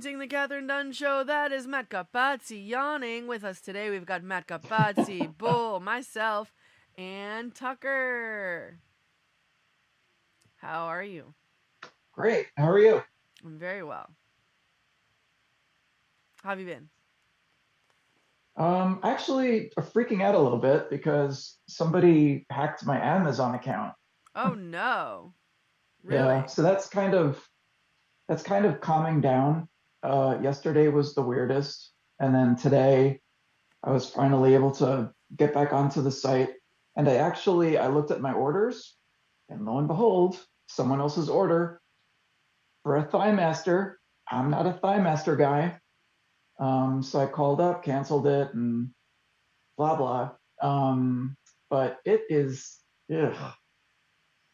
experiencing the Kathryn Dunn show. That is Matt Capazzi yawning. With us today, we've got Matt Capazzi, Bull, myself, and Tucker. How are you? Great. How are you? I'm very well. How have you been? Actually freaking out a little bit because somebody hacked my Amazon account. Oh no. Yeah, Really? so that's kind of calming down. Yesterday was the weirdest, and then today I was finally able to get back onto the site. And I looked at my orders, and lo and behold, someone else's order for a Thigh Master. I'm not a Thigh Master guy. So I called up, canceled it, and blah blah. But it is, ugh,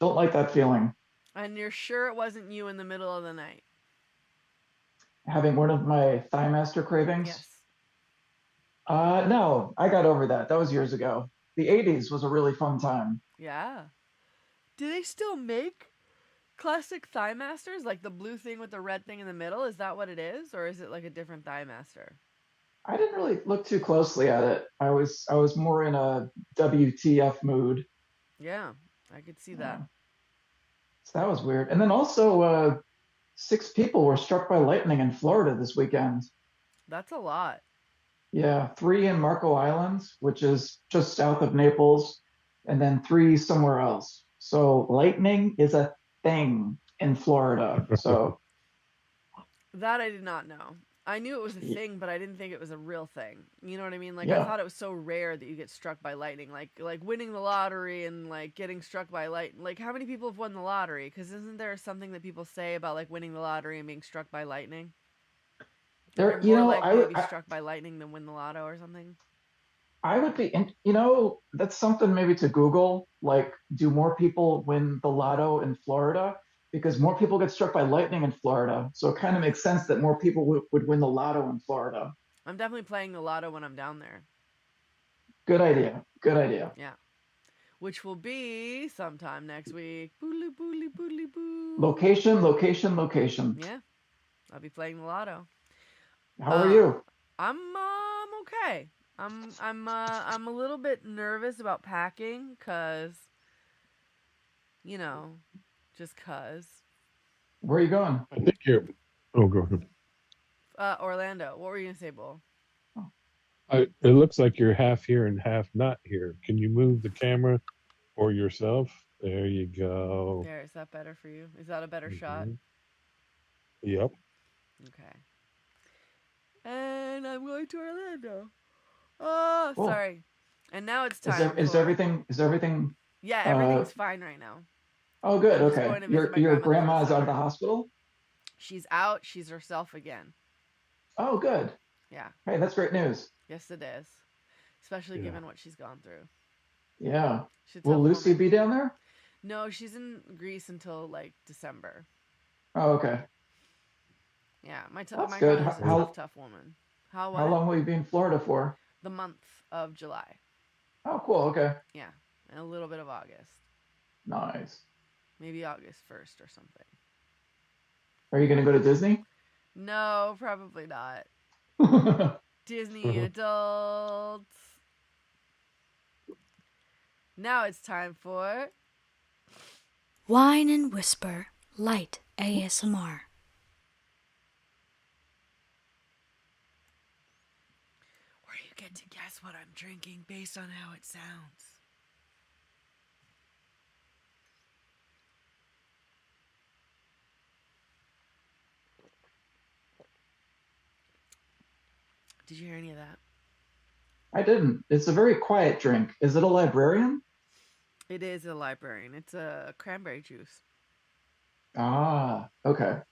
don't like that feeling. And you're sure it wasn't you in the middle of the night? Having one of my Thigh Master cravings. Yes. No, I got over that. That was years ago. The '80s was a really fun time. Yeah. Do they still make classic Thigh Masters? Like the blue thing with the red thing in the middle? Is that what it is? Or is it like a different Thigh Master? I didn't really look too closely at it. I was more in a WTF mood. Yeah, I could see that. Uh, so that was weird. And then also, six people were struck by lightning in Florida this weekend. That's a lot. Yeah, three in Marco Island, which is just south of Naples, and then three somewhere else. So lightning is a thing in Florida. So That I did not know. I knew it was a y- thing, but I didn't think it was a real thing. You know what I mean? Like I yeah, thought it was so rare that you get struck by lightning, like winning the lottery and like getting struck by light. Like how many people have won the lottery? Because isn't there something that people say about like winning the lottery and being struck by lightning? Like you're there. more likely to be struck by lightning than win the lotto or something. I would be, that's something maybe to Google. Like, do more people win the lotto in Florida? Because more people get struck by lightning in Florida. So it kind of makes sense that more people would win the lotto in Florida. I'm definitely playing the lotto when I'm down there. Good idea. Good idea. Yeah, which will be sometime next week. Boodly boodly boodly boo. Location, location, location. Yeah, I'll be playing the lotto. How are Uh, you? I'm okay. I'm a little bit nervous about packing cuz just cuz Where are you going? I think you're. Oh, go ahead. Orlando. What were you going to say, Bull? It looks like you're half here and half not here. Can you move the camera or yourself? There you go. There, is that better for you? Is that a better shot? hmm Yep. Okay. And I'm going to Orlando. Oh, Cool. sorry. And now it's Is there time is for everything Yeah, uh everything's fine right now. oh good, I'm just okay. going to visit Your my your grandmother for the grandma's out of the summer. hospital? She's out. She's herself again. Oh good. Yeah. Hey, that's great news. Yes, it is. Especially Yeah. given what she's gone through. Yeah. She's a Will tough Lucy woman. be down there? No, she's in Greece until like December. Oh, okay. Yeah, That's my good. grandmother's a tough, tough woman. How How what? long will you be in Florida for? The month of July. Oh, cool. Okay. Yeah, and a little bit of August. Nice. Maybe August 1st or something. Are you going to go to Disney? No, probably not. Disney Mhm. adults. Now it's time for Whine and Whisper Light ASMR. where you get to guess what I'm drinking based on how it sounds. Did you hear any of that? I didn't. It's a very quiet drink. Is it a librarian? It is a librarian. It's a cranberry juice. Ah, okay.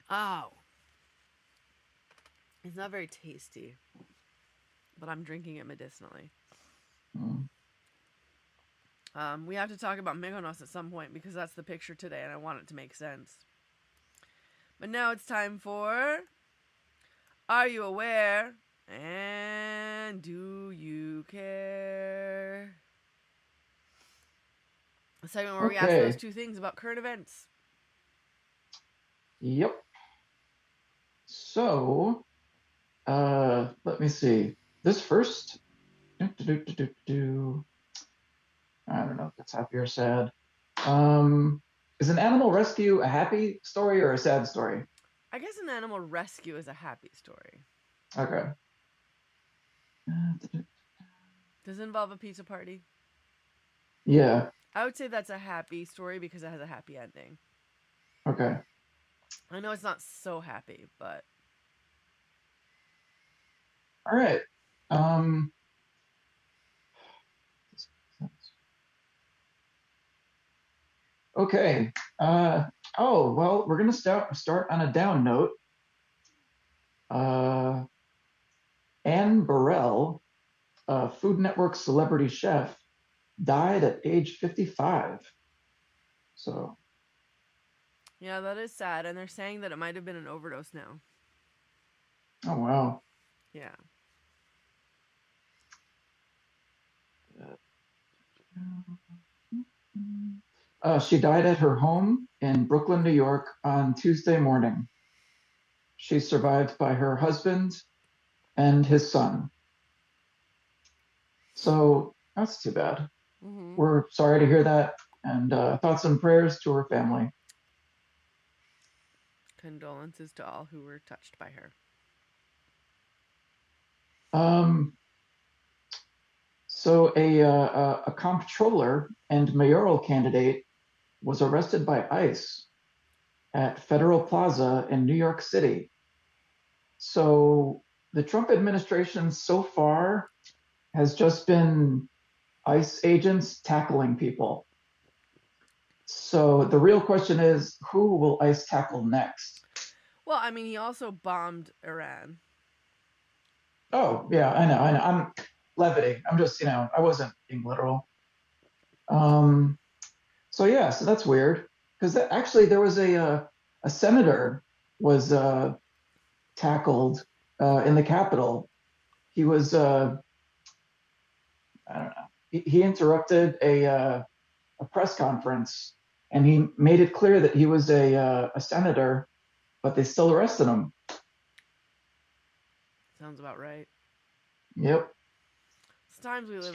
Oh, it's not very tasty, but I'm drinking it medicinally. Mm. We have to talk about Mykonos at some point because that's the picture today and I want it to make sense. But now it's time for Are You Aware? And Do You Care? A segment where we ask those Okay. two things about current events. Yep. So, let me see. This first, I don't know if it's happy or sad. Is an animal rescue a happy story or a sad story? I guess an animal rescue is a happy story. Okay. Does it involve a pizza party? Yeah. I would say that's a happy story because it has a happy ending. Okay. I know it's not so happy, but All right. Um, okay. Oh, well, we're gonna start on a down note. Uh, Anne Burrell, Food Network celebrity chef, died at age 55. So, yeah, that is sad. And they're saying that it might have been an overdose now. oh wow. Yeah. She died at her home in Brooklyn, New York on Tuesday morning. She's survived by her husband and his son. So that's too bad. Mm-hmm. We're sorry to hear that, and thoughts and prayers to her family. Condolences to all who were touched by her. So a comptroller and mayoral candidate was arrested by ICE at Federal Plaza in New York City. So the Trump administration so far has just been ICE agents tackling people. So the real question is, who will ICE tackle next? Well, I mean, he also bombed Iran. Oh, yeah, I know. I'm levity. I'm just, I wasn't being literal. So yeah, so that's weird because actually there was a senator was tackled in the Capitol. He was I don't know. He interrupted a press conference and he made it clear that he was a senator, but they still arrested him. Sounds about right. Yep. It's times we live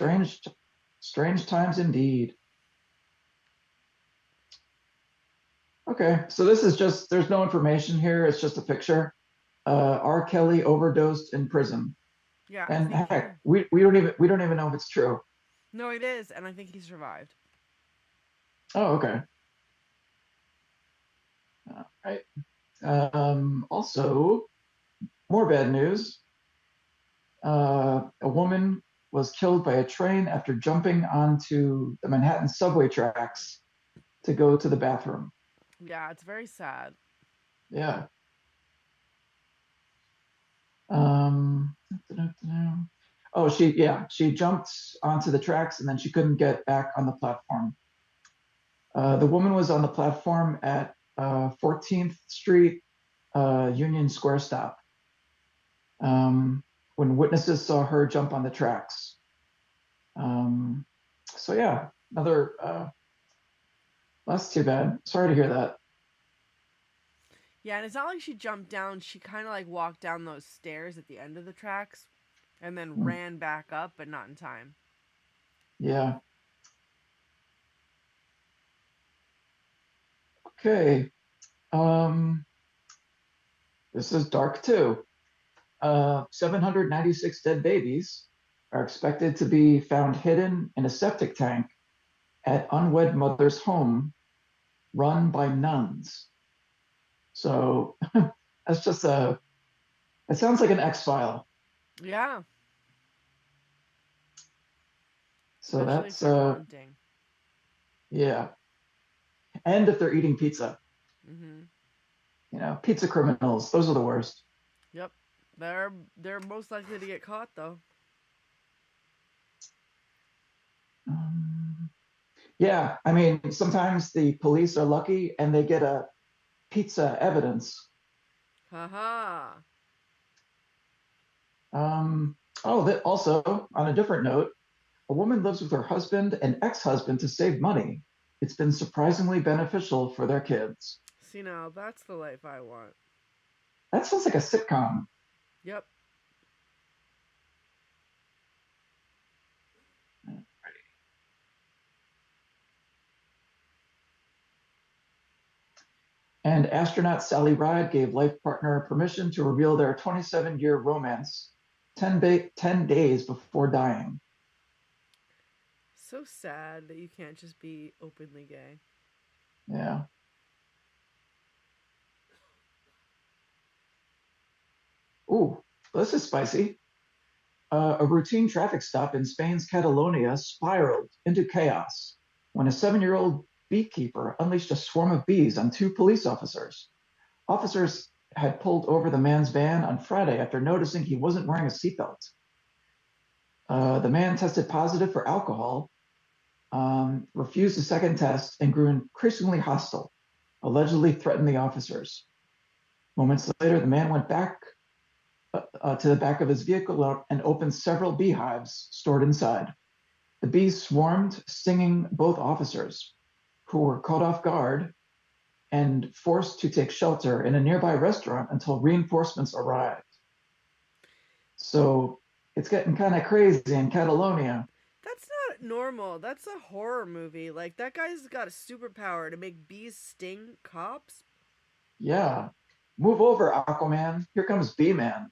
Strange times indeed. Okay, so this is just, there's no information here. It's just a picture. R. Kelly overdosed in prison. in. Yeah, And heck, we don't even know if it's true. No, it is, and I think he survived. Oh, okay. All right. Also, more bad news. A woman was killed by a train after jumping onto the Manhattan subway tracks to go to the bathroom. Yeah, it's very sad. Yeah. Oh, she jumped onto the tracks and then she couldn't get back on the platform. The woman was on the platform at 14th Street Union Square stop when witnesses saw her jump on the tracks. So yeah, that's too bad. Sorry to hear that. Yeah, and it's not like she jumped down. She kind of like walked down those stairs at the end of the tracks and then ran back up, but not in time. Yeah. Okay. This is dark too. 796 dead babies are expected to be found hidden in a septic tank at unwed mother's home run by nuns. So that's just it sounds like an X-file. Yeah. So Especially that's if they're haunting. Yeah. And if they're eating pizza. Mm-hmm. Pizza criminals, those are the worst. Yep. They're most likely to get caught though. Yeah, I mean, sometimes the police are lucky and they get a pizza evidence. Haha. Also, on a different note, a woman lives with her husband and ex-husband to save money. It's been surprisingly beneficial for their kids. See, now that's the life I want. That sounds like a sitcom. Yep. And astronaut Sally Ride gave life partner permission to reveal their 27-year romance 10 days before dying. So sad that you can't just be openly gay. Yeah. Ooh, this is spicy. A routine traffic stop in Spain's Catalonia spiraled into chaos when a 7-year-old beekeeper unleashed a swarm of bees on two police officers. Officers had pulled over the man's van on Friday after noticing he wasn't wearing a seatbelt. The man tested positive for alcohol, refused a second test, and grew increasingly hostile, allegedly threatened the officers. Moments later, the man went back to the back of his vehicle and opened several beehives stored inside. The bees swarmed, stinging both officers, who were caught off guard and forced to take shelter in a nearby restaurant until reinforcements arrived. So it's getting kind of crazy in Catalonia. That's not normal. That's a horror movie. Like, that guy's got a superpower to make bees sting cops. Yeah. Move over, Aquaman. Here comes Bee Man.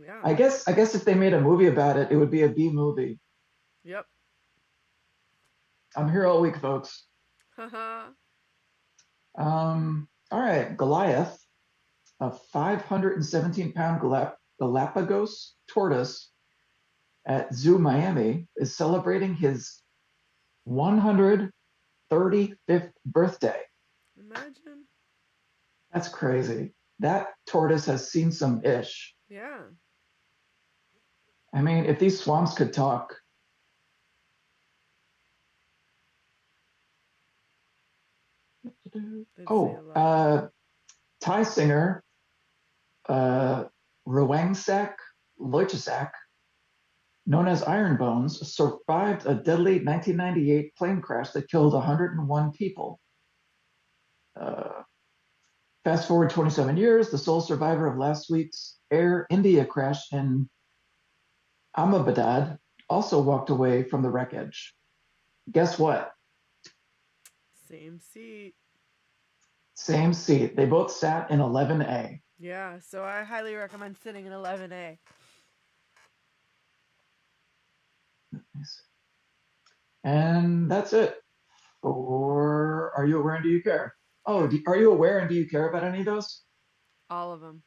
Yeah. I guess if they made a movie about it, it would be a bee movie. Yep. I'm here all week, folks. Haha. All right. Goliath, a 517-pound Galapagos tortoise at Zoo Miami, is celebrating his 135th birthday. Imagine. That's crazy. That tortoise has seen some ish. Yeah. I mean, if these swamps could talk. Thai singer Rwangsak Loichasak, known as Iron Bones, survived a deadly 1998 plane crash that killed 101 people. Fast forward 27 years, the sole survivor of last week's Air India crash in Ahmedabad also walked away from the wreckage. Guess what? Same seat. Same seat. They both sat in 11A. Yeah, so I highly recommend sitting in 11A. And that's it. Or Are You Aware and Do You Care? Oh, are you aware and do you care about any of those? All of them.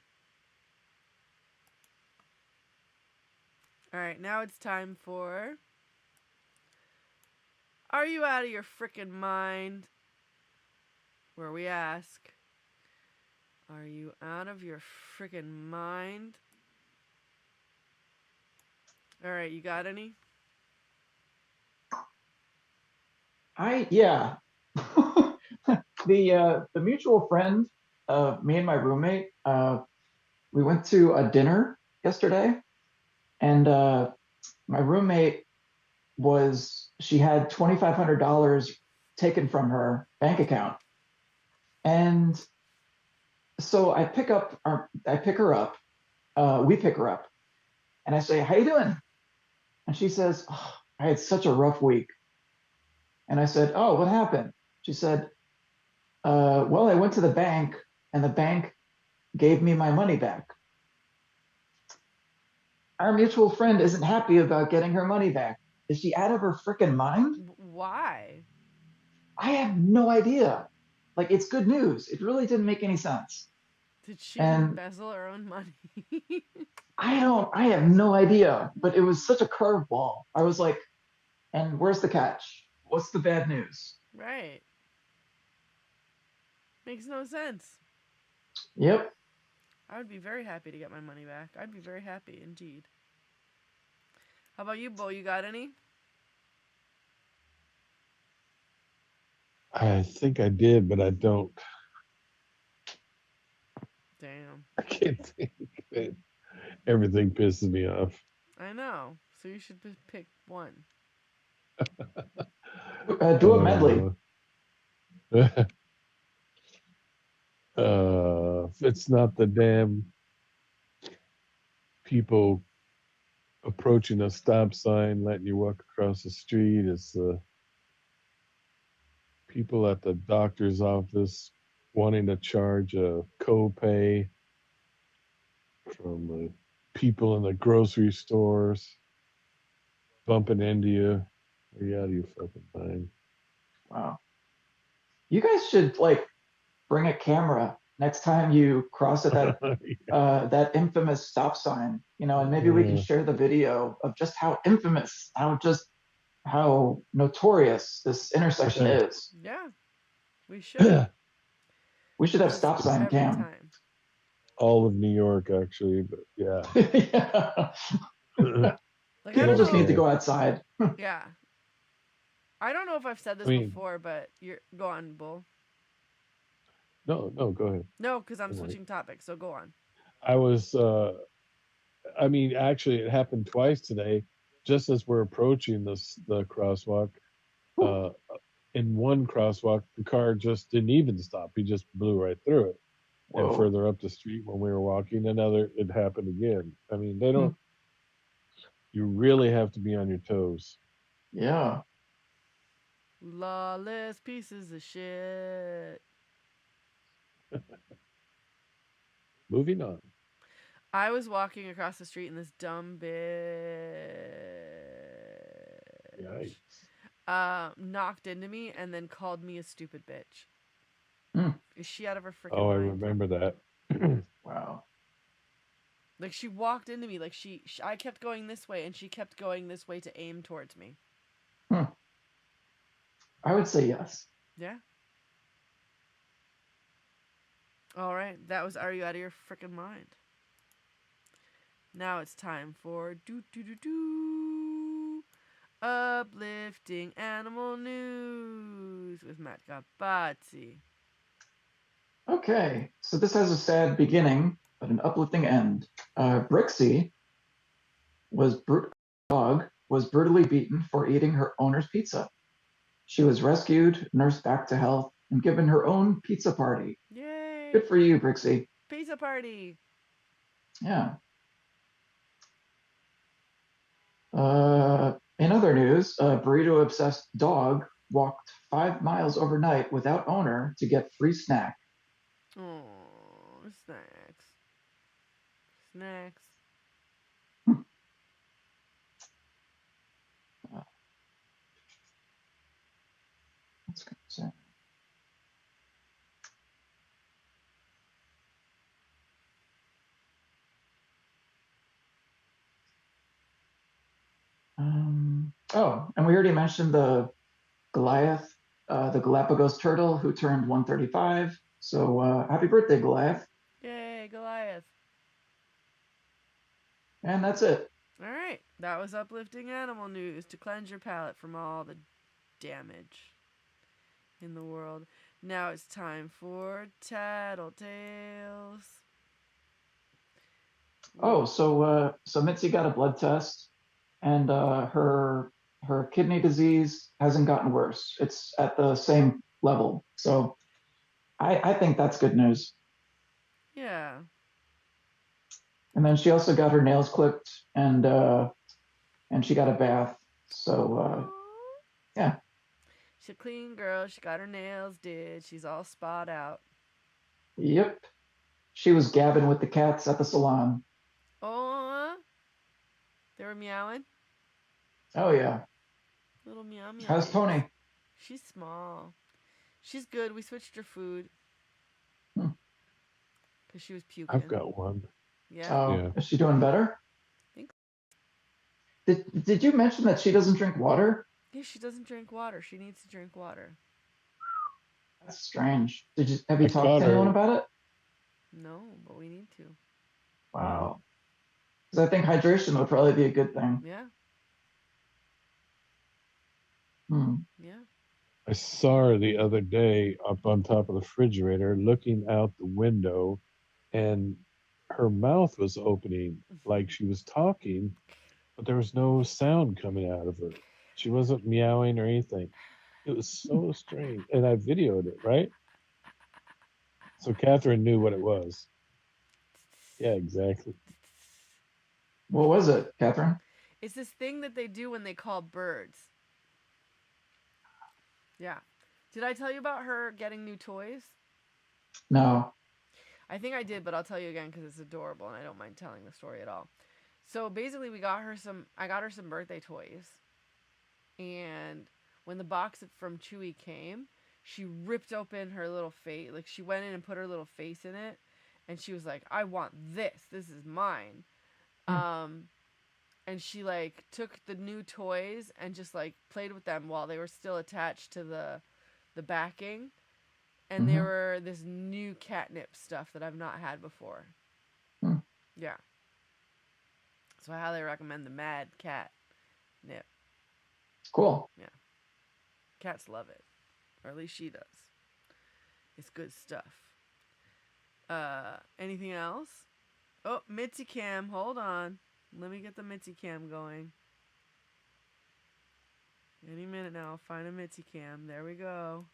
All right, now it's time for Are You Out of Your Frickin' Mind? Where we ask, are you out of your frickin' mind? All right, you got any? Yeah. The mutual friend of me and my roommate, we went to a dinner yesterday, and my roommate she had $2,500 taken from her bank account, and so we pick her up, and I say, "How you doing?" And she says, "Oh, I had such a rough week." And I said, "Oh, what happened?" She said, well, I went to the bank and the bank gave me my money back. Our mutual friend isn't happy about getting her money back. Is she out of her freaking mind? Why? I have no idea. Like, it's good news. It really didn't make any sense. Did she embezzle her own money? I have no idea, but it was such a curveball. I was like, and where's the catch? What's the bad news? Right. Makes no sense. Yep. I would be very happy to get my money back. I'd be very happy indeed. How about you, Bo? You got any? I think I did, but I don't. Damn. I can't think of it. Everything pisses me off. I know. So you should pick one. Do a medley. If it's not the damn people approaching a stop sign, letting you walk across the street, it's the people at the doctor's office wanting to charge a copay from the people in the grocery stores bumping into you. Are you out of your fucking mind? Wow. You guys should like bring a camera next time you cross at that that infamous stop sign, and maybe we can share the video of just how infamous, how notorious this intersection is. Yeah, we should. We should have Just stop sign every cam. time. All of New York, actually, but yeah. Yeah. Like, I People don't just know. need to go outside. Yeah. I don't know if I've said this before, but go on, Bull. No, go ahead. No, because I'm switching topics, so go on. I was, actually, it happened twice today. Just as we're approaching the crosswalk, in one crosswalk, the car just didn't even stop. He just blew right through it. Whoa. And further up the street when we were walking, it happened again. I mean, they don't, you really have to be on your toes. Yeah. Lawless pieces of shit. Moving on. I was walking across the street and this dumb bitch knocked into me and then called me a stupid bitch. Is she out of her freaking mind? I remember that. Wow. Like, she walked into me, like I kept going this way and she kept going this way to aim towards me. I would say yes. Yeah. All right, that was Are You Out of Your Freaking Mind? Now it's time for uplifting animal news with Matt Capazzi. Okay, so this has a sad beginning, but an uplifting end. Brixie dog was brutally beaten for eating her owner's pizza. She was rescued, nursed back to health, and given her own pizza party. Yay! Good for you, Brixie. Pizza party. Yeah. In other news, a burrito-obsessed dog walked 5 miles overnight without owner to get free snack. Oh, snacks. Snacks. That's concerning. And we already mentioned the Goliath, the Galapagos turtle who turned 135. So happy birthday, Goliath. Yay, Goliath. And that's it. All right. That was uplifting animal news to cleanse your palate from all the damage in the world. Now it's time for Tattletales. Oh, so Mitzi got a blood test, and her kidney disease hasn't gotten worse. It's at the same level. So I think that's good news. Yeah. And then she also got her nails clipped, and she got a bath. So yeah. She's a clean girl. She got her nails did. She's all spot out. Yep. She was gabbing with the cats at the salon. Oh, they were meowing. Oh yeah. Little meow meow. How's Tony? She's small. She's good. We switched her food. Because she was puking. I've got one. Yeah. Oh, yeah. Is she doing better? I think. Did you mention that she doesn't drink water? Yeah, she doesn't drink water. She needs to drink water. That's strange. Have you talked to anyone about it? No, but we need to. Wow. Because I think hydration would probably be a good thing. Yeah. Yeah. I saw her the other day up on top of the refrigerator looking out the window, and her mouth was opening like she was talking, but there was no sound coming out of her. She wasn't meowing or anything. It was so strange. And I videoed it, right? So Kathryn knew what it was. Yeah, exactly. What was it, Kathryn? It's this thing that they do when they call birds. Yeah. Did I tell you about her getting new toys? No. I think I did, but I'll tell you again because it's adorable and I don't mind telling the story at all. So basically, I got her some birthday toys, and when the box from Chewy came, she ripped open her little face. Like, she went in and put her little face in it, and she was like, "I want this. This is mine." And she like took the new toys and just like played with them while they were still attached to the backing, and they were this new catnip stuff that I've not had before. Hmm. Yeah. So I highly recommend the Mad Cat Nip. Cool. Yeah. Cats love it. Or at least she does. It's good stuff. Anything else? Oh, Mitzi Cam. Hold on. Let me get the Mitzi Cam going. Any minute now, I'll find a Mitzi Cam. There we go.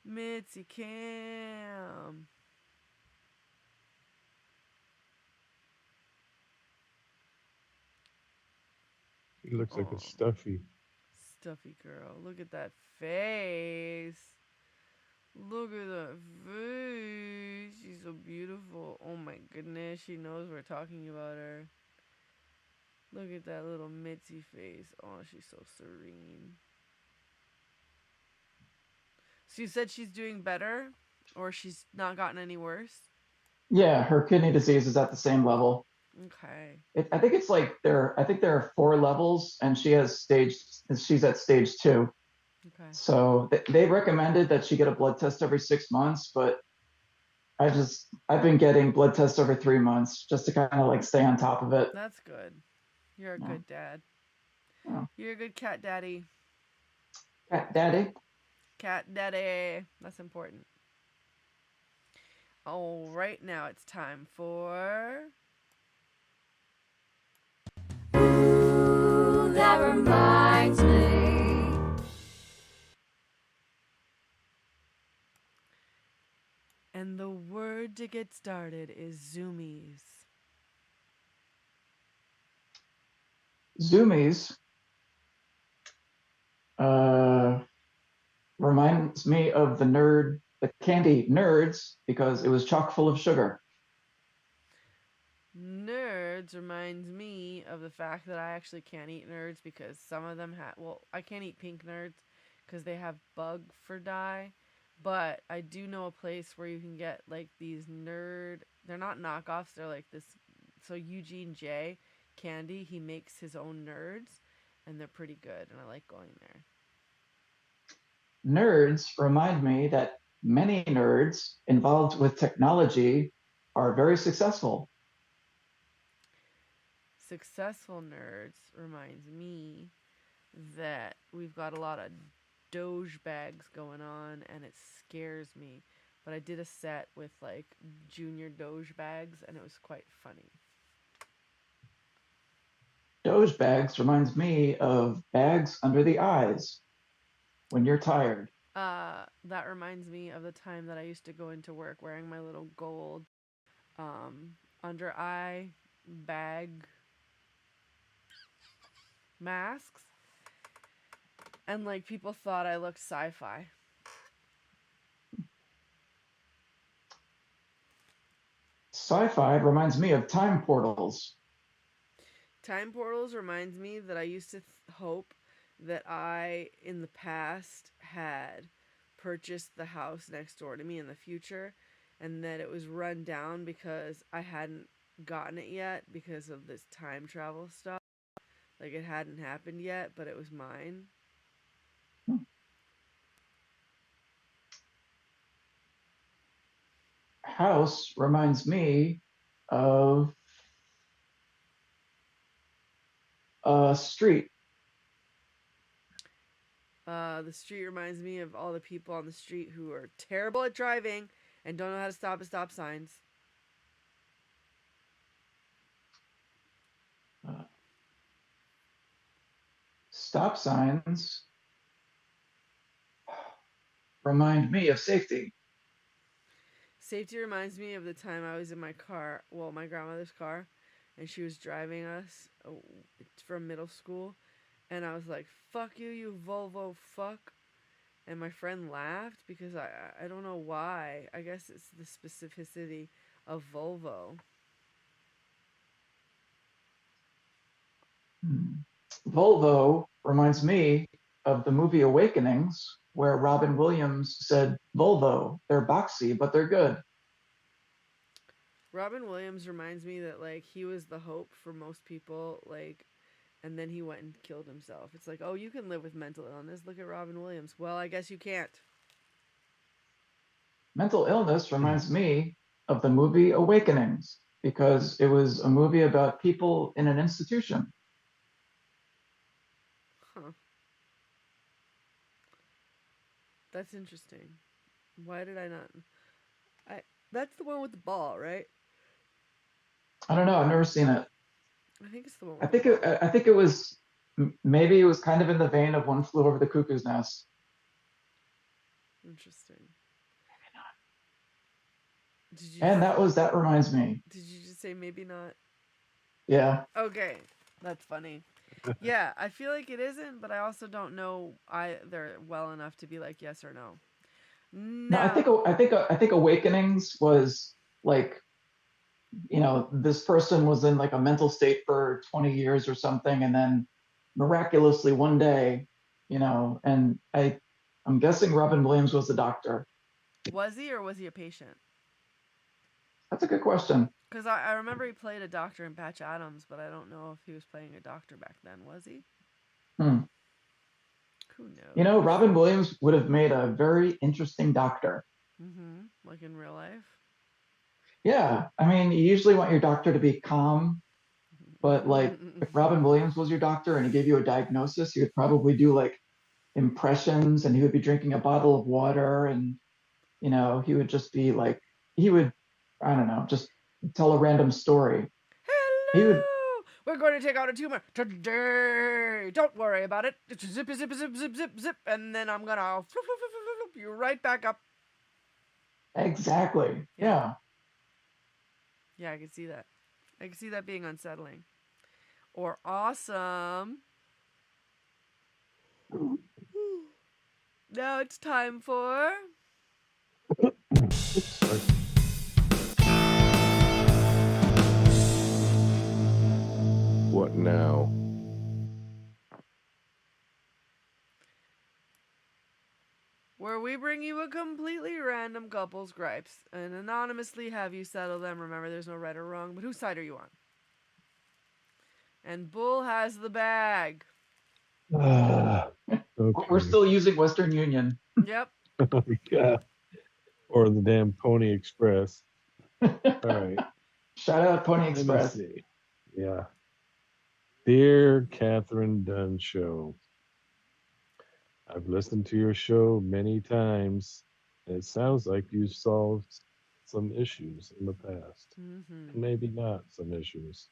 Mitzi Cam. He looks like Oh. a stuffy. Stuffy girl. Look at that face. Look at that face. She's so beautiful. Oh my goodness. She knows we're talking about her. Look at that little Mitzi face. Oh, she's so serene. So you said she's doing better? Or she's not gotten any worse? Yeah, her kidney disease is at the same level. Okay. I think it's like I think there are 4 levels, and she's at stage 2. Okay. So they recommended that she get a blood test every 6 months, but I've been getting blood tests every 3 months just to kind of like stay on top of it. That's good. You're a Yeah. good dad. Yeah. You're a good cat daddy. Cat daddy. Cat daddy. That's important. All right, now it's time for... Ooh, that reminds me. And the word to get started is zoomies. Zoomies reminds me of the candy Nerds, because it was chock full of sugar. Nerds reminds me of the fact that I actually can't eat nerds because some of them have... Well, I can't eat pink nerds because they have bug for dye. But I do know a place where you can get like these nerd... They're not knockoffs. They're like this... So Eugene J. Candy, he makes his own nerds. And they're pretty good. And I like going there. Nerds remind me that many nerds involved with technology are very successful. Successful nerds reminds me that we've got a lot of doge bags going on and it scares me. But I did a set with like junior doge bags and it was quite funny. Doge bags reminds me of bags under the eyes when you're tired. That reminds me of the time that I used to go into work wearing my little gold under eye bag masks. And like people thought I looked sci-fi. Sci-fi reminds me of time portals. Time portals reminds me that I used to hope that I, in the past, had purchased the house next door to me in the future, and that it was run down because I hadn't gotten it yet because of this time travel stuff. Like, it hadn't happened yet, but it was mine. House reminds me of a street. The street reminds me of all the people on the street who are terrible at driving and don't know how to stop at stop signs. Stop signs remind me of safety. Safety reminds me of the time I was in my car, well, my grandmother's car, and she was driving us from middle school, and I was like, "Fuck you, you Volvo fuck," and my friend laughed because I don't know why. I guess it's the specificity of Volvo. Volvo reminds me of the movie Awakenings, where Robin Williams said, Volvo, they're boxy, but they're good. Robin Williams reminds me that like he was the hope for most people, like, and then he went and killed himself. It's like, oh, you can live with mental illness. Look at Robin Williams. Well, I guess you can't. Mental illness reminds me of the movie Awakenings, because it was a movie about people in an institution. Huh. That's interesting. Why did I not? That's the one with the ball, right? I don't know. I've never seen it. I think it's the one I with think the ball. I think it was maybe it was kind of in the vein of One Flew Over the Cuckoo's Nest. Interesting. Did you And just, that reminds me. did you just say maybe not? Yeah. Okay, that's funny. Yeah, I feel like it isn't, but I also don't know either well enough to be like yes or no. No, No. I think Awakenings was like, this person was in like a mental state for 20 years or something, and then miraculously one day, and I'm guessing Robin Williams was the doctor. Was he or was he a patient? That's a good question. Because I remember he played a doctor in Patch Adams, but I don't know if he was playing a doctor back then. Was he? Hmm. Who knows? Robin Williams would have made a very interesting doctor. Mm-hmm. Like in real life? Yeah. I mean, you usually want your doctor to be calm, but like if Robin Williams was your doctor and he gave you a diagnosis, he would probably do like impressions, and he would be drinking a bottle of water, and he would just be like, he would, I don't know, just tell a random story. He Hello! would, We're going to take out a tumor today. Don't worry about it. It's zip, zip, zip, zip, zip, zip, and then I'm gonna flip you right back up. exactly. Yeah. Yeah, I can see that. I can see that being unsettling. Or awesome. Now it's time for... Oops, sorry. What now? where we bring you a completely random couple's gripes and anonymously have you settle them. Remember, there's no right or wrong, but whose side are you on? And Bull has the bag. Okay. We're still using Western Union. Yep. Yeah. Or the damn Pony Express. All right. Shout out Pony Let me Express. see. Yeah. Dear Kathryn Dunn Show, I've listened to your show many times. And it sounds like you solved some issues in the past. Mm-hmm. Maybe not some issues.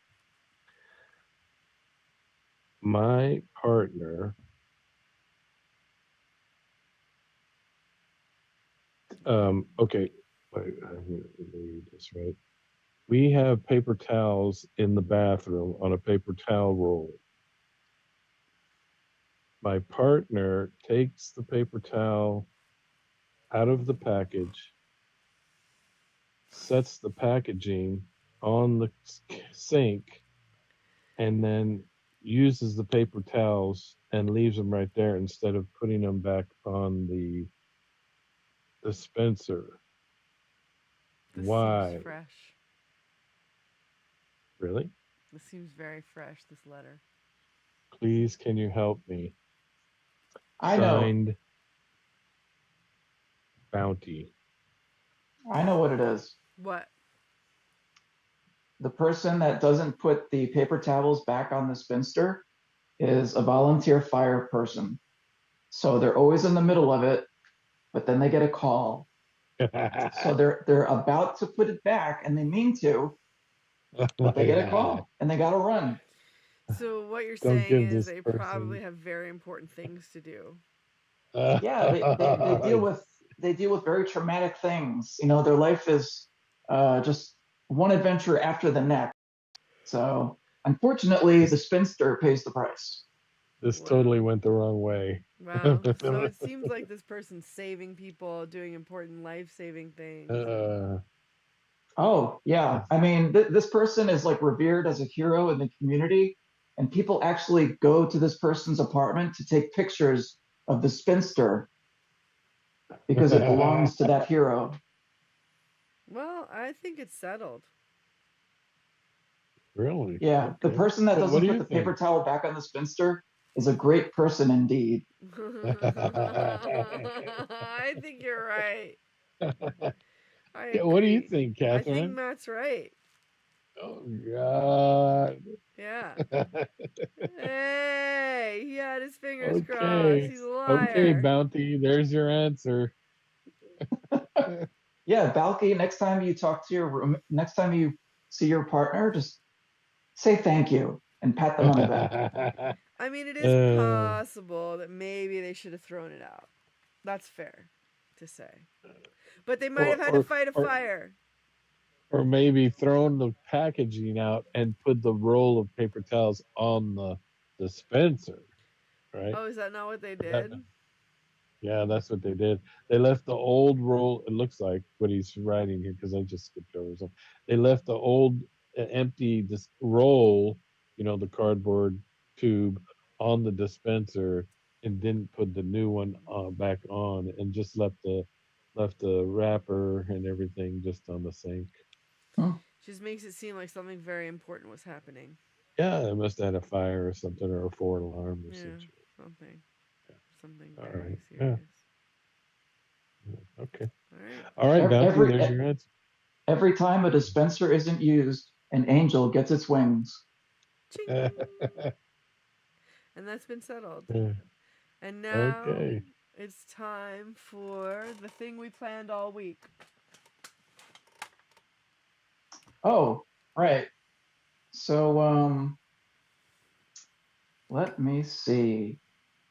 My partner okay, wait, let me read this right. We have paper towels in the bathroom on a paper towel roll. My partner takes the paper towel out of the package, sets the packaging on the sink, and then uses the paper towels and leaves them right there instead of putting them back on the dispenser. This Why? seems fresh. Really? This seems very fresh, this letter. Please, can you help me? I know. Signed, Bounty. I know what it is. What? The person that doesn't put the paper towels back on the spinster is a volunteer fire person. So they're always in the middle of it, but then they get a call. So they're about to put it back and they mean to, but they get a call and they gotta run. So what you're Don't saying give is this they person- probably have very important things to do. Yeah, they deal with they deal with very traumatic things. You know, their life is just one adventure after the next. So unfortunately, the spinster pays the price. This Wow. totally went the wrong way. Wow. So it seems like this person's saving people, doing important life-saving things. Oh, yeah. I mean, this person is like revered as a hero in the community, and people actually go to this person's apartment to take pictures of the spinster because it belongs to that hero. Well, I think it's settled. Really? Yeah, the Okay. person that What doesn't do put you the think? paper towel back on the spinster is a great person indeed. I think you're right. I Yeah, what do you agree. think, I think Catherine? Matt's right. Oh God. Yeah. Hey, he had his fingers crossed. Okay. He's a Okay, liar. Bounty, there's your answer. Yeah, Balky, next time you talk to your room, next time you see your partner, just say thank you and pat them on the back. I mean, it is Uh, possible that maybe they should have thrown it out. That's fair to say. But they might or have had to or fight a or fire. or maybe thrown the packaging out and put the roll of paper towels on the dispenser, right? Oh, is that not what they But that, did? yeah, that's what they did. They left the old roll. It looks like what he's writing here because I just skipped over some. They left the old empty roll, the cardboard tube, on the dispenser and didn't put the new one back on, and just left the wrapper and everything just on the sink. Hmm. Just makes it seem like something very important was happening. Yeah, it must have had a fire or something, or a foreign alarm or Yeah, something. something. Something All very right. Yeah. serious. Okay. All right. All right, Bounty. Every There's your answer. every time a dispenser isn't used, an angel gets its wings. Ching! And that's been settled. And now Okay. it's time for the thing we planned all week. Oh, right. So let me see.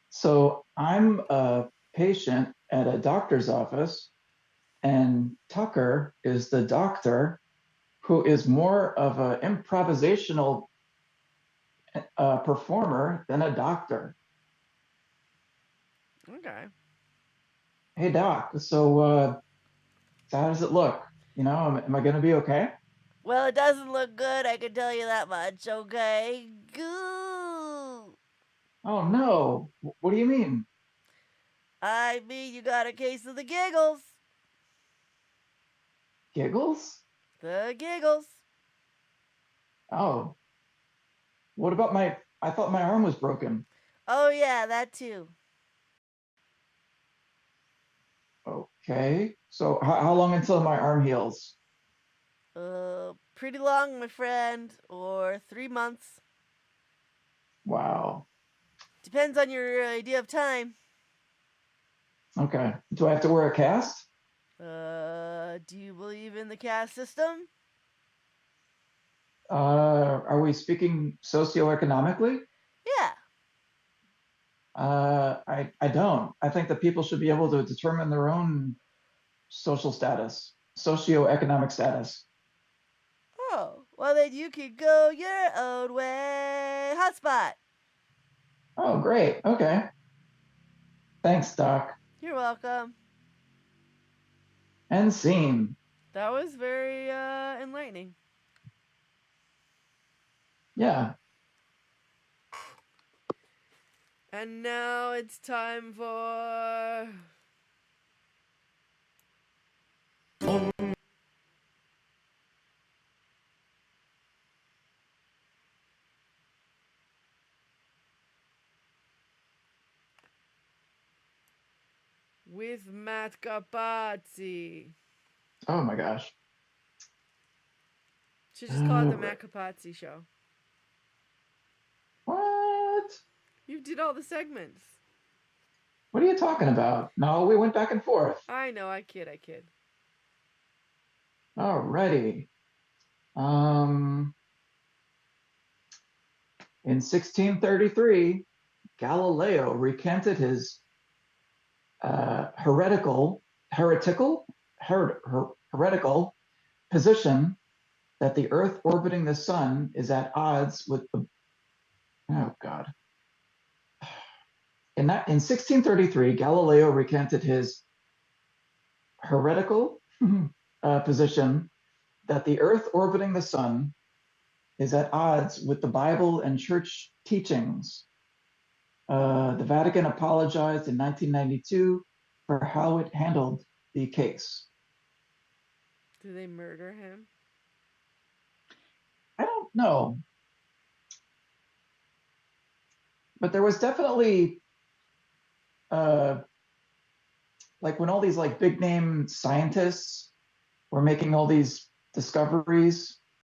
So I'm a patient at a doctor's office, and Tucker is the doctor who is more of an improvisational performer than a doctor. Okay. Hey, Doc. So how does it look? You know, am I going to be okay? Well, it doesn't look good, I can tell you that much, okay? Goo! Oh no. What do you mean? I mean, you got a case of the giggles. Giggles? The giggles. Oh, what about my? I thought my arm was broken. Oh, yeah, that too. Okay. So how long until my arm heals? Pretty long, my friend. Or 3 months. Wow. Depends on your idea of time. Okay. Do I have to wear a cast? Do you believe in the caste system? Are we speaking socioeconomically? Yeah. I don't. I think that people should be able to determine their own social status, socioeconomic status. Oh, well then you could go your own way. Hotspot. Oh, great. Okay. Thanks, Doc. You're welcome. And scene. That was very enlightening. Yeah. And now it's time for with Matt Capazzi. Oh my gosh. Should just call it the Matt Capazzi show. What? You did all the segments. What are you talking about? No, we went back and forth. I know, I kid. Alrighty. In 1633, Galileo recanted his heretical heretical position that the Earth orbiting the sun is at odds with the, oh God. In 1633, Galileo recanted his heretical position that the Earth orbiting the sun is at odds with the Bible and church teachings. The Vatican apologized in 1992 for how it handled the case. Did they murder him? I don't know. But there was definitely, like when all these like big name scientists were making all these discoveries,